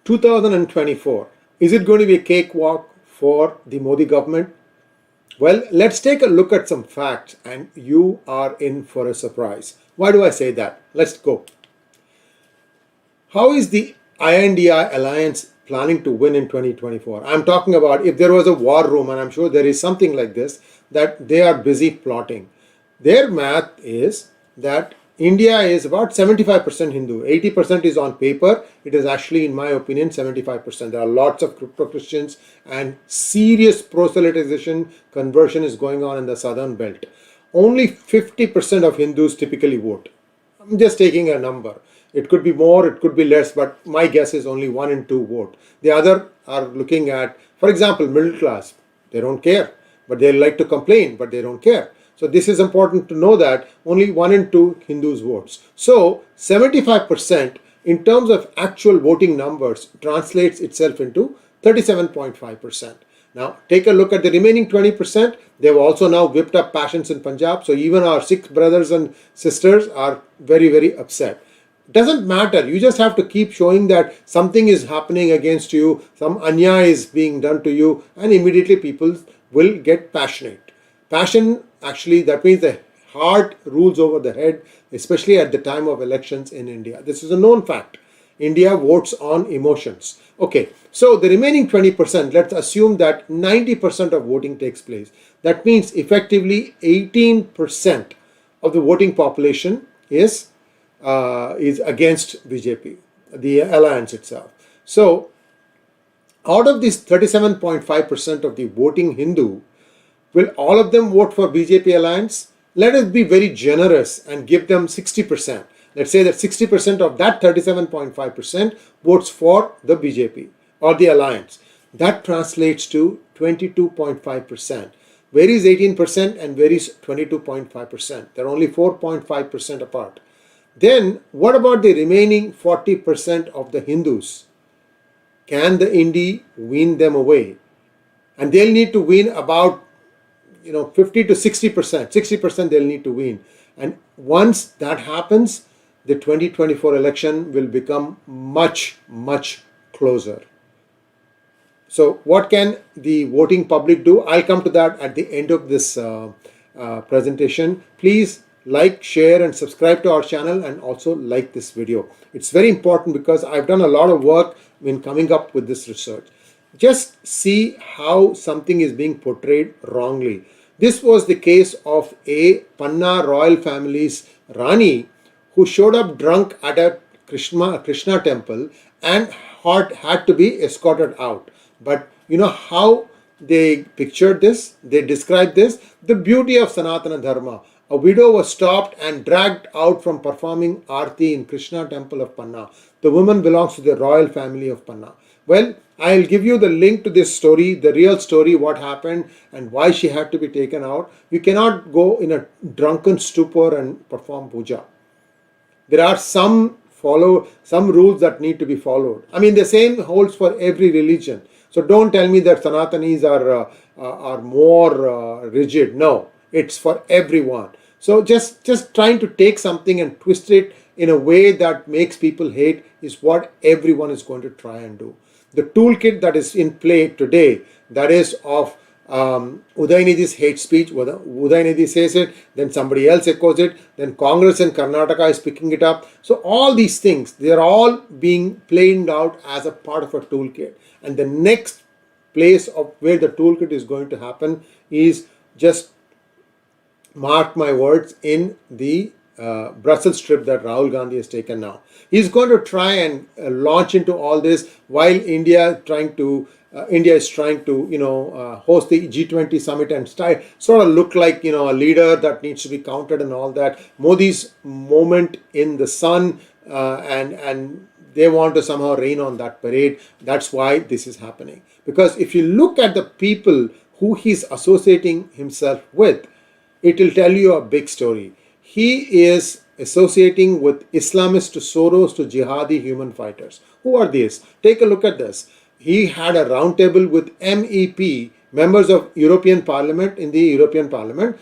2024. Is it going to be a cakewalk for the Modi government? Well, let's take a look at some facts and you are in for a surprise. Why do I say that? Let's go. How is the INDI alliance planning to win in 2024? I'm talking about if there was a war room, and I'm sure there is something like this, that they are busy plotting. Their math is that India is about 75% Hindu, 80% is on paper. It is actually, in my opinion, 75%. There are lots of crypto-Christians and serious proselytization conversion is going on in the southern belt. Only 50% of Hindus typically vote. I'm just taking a number. It could be more, it could be less, but my guess is only 1 in 2 vote. The other are looking at, for example, middle class. They don't care, but they like to complain, but they don't care. So this is important to know that only 1 in 2 Hindus votes. So 75% in terms of actual voting numbers translates itself into 37.5%. Now take a look at the remaining 20%. They've also now whipped up passions in Punjab. So even our Sikh brothers and sisters are very, very upset. Doesn't matter. You just have to keep showing that something is happening against you, some anyaya is being done to you, and immediately people will get passionate. Passion, actually, that means the heart rules over the head, especially at the time of elections in India. This is a known fact. India votes on emotions. Okay, so the remaining 20%, let's assume that 90% of voting takes place. That means effectively 18% of the voting population is against BJP, the alliance itself. So out of this 37.5% of the voting Hindu, will all of them vote for BJP alliance? Let us be very generous and give them 60%. Let's say that 60% of that 37.5% votes for the BJP or the alliance. That translates to 22.5%. Where is 18% and where is 22.5%? They're only 4.5% apart. Then what about the remaining 40% of the Hindus? Can the Indi wean them away? And they'll need to wean about 50 to 60%. 60% they'll need to wean. And once that happens, the 2024 election will become much, much closer. So what can the voting public do? I'll come to that at the end of this presentation. Please like, share and subscribe to our channel and also like this video. It's very important because I've done a lot of work in coming up with this research. Just see how something is being portrayed wrongly. This was the case of a Panna royal family's Rani who showed up drunk at a Krishna temple and had to be escorted out. But you know how they pictured this? They described this, the beauty of Sanatana Dharma. A widow was stopped and dragged out from performing Aarti in Krishna temple of Panna. The woman belongs to the royal family of Panna. Well, I'll give you the link to this story, the real story, what happened and why she had to be taken out. You cannot go in a drunken stupor and perform puja. There are some rules that need to be followed. I mean, the same holds for every religion. So don't tell me that Sanatanis are more rigid. No, it's for everyone. So just trying to take something and twist it in a way that makes people hate is what everyone is going to try and do. The toolkit that is in play today, that is of Udhayanidhi's hate speech. Udhayanidhi says it, then somebody else echoes it, then Congress in Karnataka is picking it up. So all these things, they are all being played out as a part of a toolkit. And the next place of where the toolkit is going to happen is, just mark my words, in the Brussels trip that Rahul Gandhi has taken now. He's going to try and launch into all this while India is trying to host the G20 summit and sort of look like a leader that needs to be counted and all that. Modi's moment in the sun and they want to somehow rain on that parade. That's why this is happening. Because if you look at the people who he's associating himself with, it will tell you a big story. He is associating with Islamists to Soros to jihadi human fighters. Who are these? Take a look at this. He had a roundtable with MEP, members of European Parliament in the European Parliament,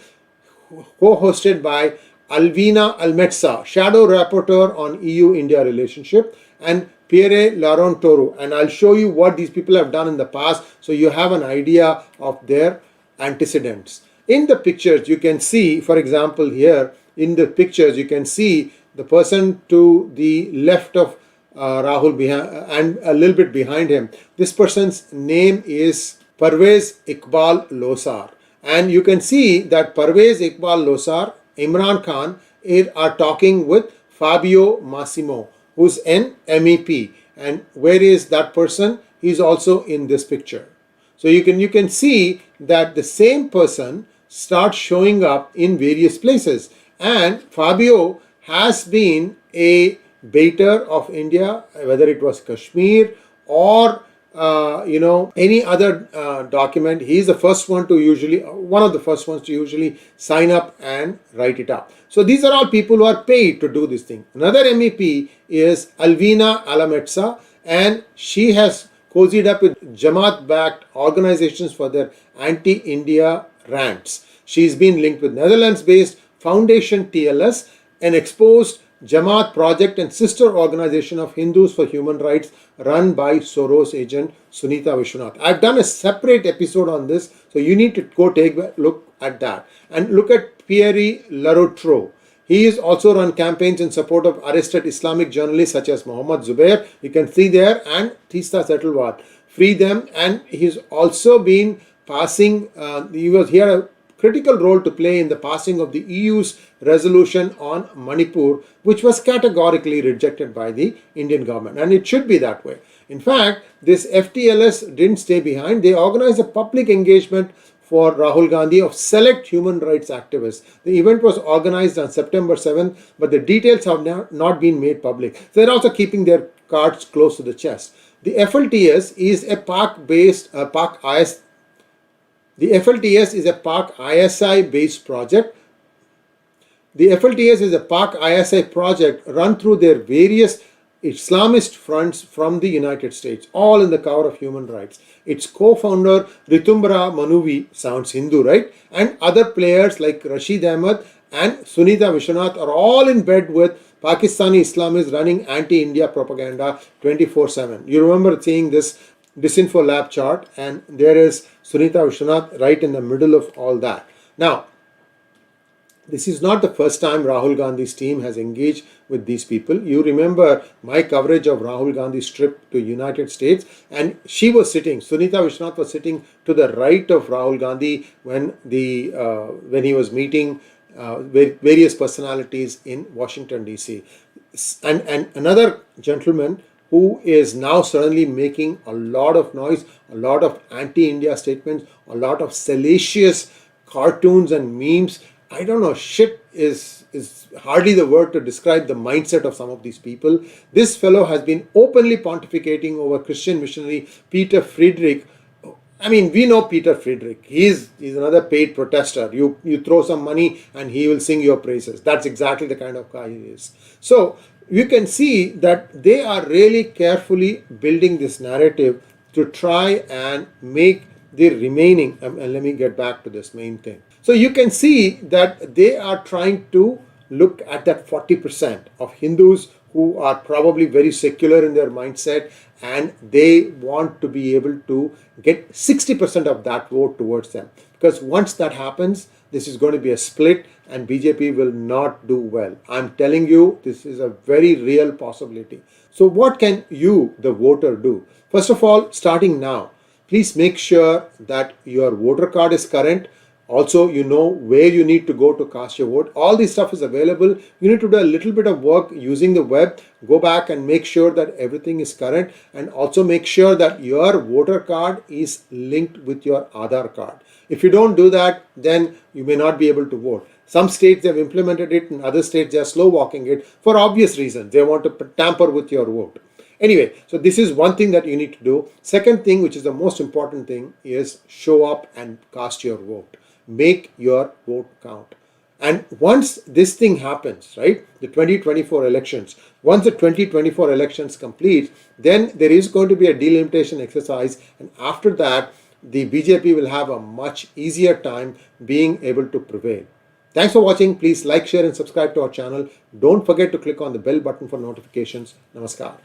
co-hosted by Alvina Almetsa, Shadow Rapporteur on EU-India relationship, and Pierre Laurent-Toru, and I'll show you what these people have done in the past so you have an idea of their antecedents. In the pictures you can see, for example here, in the pictures you can see the person to the left of Rahul and a little bit behind him. This person's name is 𝗤𝗚𝗅𝗍𝗍 𝘠𝗓. And you can see that 𝗤𝗚𝗅𝗍𝗍 𝘠𝗓, Imran Khan are talking with Fabio Massimo, who's an MEP. And where is that person? He's also in this picture. So you can see that the same person starts showing up in various places. And Fabio has been a baiter of India, whether it was Kashmir or any other document. He's the first one to one of the first ones to usually sign up and write it up. So these are all people who are paid to do this thing. Another MEP is Alvina Alametsa, and she has cozied up with Jamaat-backed organizations for their anti-India rants. She's been linked with Netherlands-based Foundation TLS, an exposed Jamaat project and sister organization of Hindus for Human Rights run by Soros agent Sunita Vishwanath. I've done a separate episode on this, so you need to go take a look at that. And look at Pierre Laroutrou. He has also run campaigns in support of arrested Islamic journalists such as Mohammed Zubair, you can see there, and 𝗤𝙗 free them. And he's also been passing, he had a critical role to play in the passing of the EU's resolution on Manipur, which was categorically rejected by the Indian government. And it should be that way. In fact, this FTLS didn't stay behind. They organized a public engagement for Rahul Gandhi of select human rights activists. The event was organized on September 7th, but the details have not been made public. So they're also keeping their cards close to the chest. The FLTS is a Pak-based, The FLTS is a Pak ISI based project. The FLTS is a Pak ISI project run through their various Islamist fronts from the United States, all in the cover of human rights. Its co-founder Ritumbara Manuvi, sounds Hindu, right? And other players like Rashid Ahmed and Sunita Vishwanath are all in bed with Pakistani Islamists running anti-India propaganda 24/7. You remember seeing this Disinfo Lab chart, and there is Sunita Vishwanath right in the middle of all that. Now, this is not the first time Rahul Gandhi's team has engaged with these people. You remember my coverage of Rahul Gandhi's trip to United States, and Sunita Vishwanath was sitting to the right of Rahul Gandhi when he was meeting various personalities in Washington DC. And another gentleman who is now suddenly making a lot of noise, a lot of anti-India statements, a lot of salacious cartoons and memes. I don't know, shit is hardly the word to describe the mindset of some of these people. This fellow has been openly pontificating over Christian missionary Peter Friedrich. I mean, we know Peter Friedrich. He's another paid protester. You throw some money and he will sing your praises. That's exactly the kind of guy he is. So you can see that they are really carefully building this narrative to try and make the remaining, and let me get back to this main thing. So you can see that they are trying to look at that 40% of Hindus who are probably very secular in their mindset, and they want to be able to get 60% of that vote towards them. Because once that happens, this is going to be a split and BJP will not do well. I'm telling you, this is a very real possibility. So what can you, the voter, do? First of all, starting now, please make sure that your voter card is current. Also, you know where you need to go to cast your vote. All this stuff is available. You need to do a little bit of work using the web. Go back and make sure that everything is current, and also make sure that your voter card is linked with your Aadhaar card. If you don't do that, then you may not be able to vote. Some states have implemented it, and other states they are slow walking it for obvious reasons. They want to tamper with your vote. Anyway, so this is one thing that you need to do. Second thing, which is the most important thing, is show up and cast your vote. Make your vote count. And once this thing happens, right, the 2024 elections, once the 2024 elections complete, then there is going to be a delimitation exercise, and after that, the BJP will have a much easier time being able to prevail. Thanks for watching. Please like, share and subscribe to our channel. Don't forget to click on the bell button for notifications. Namaskar.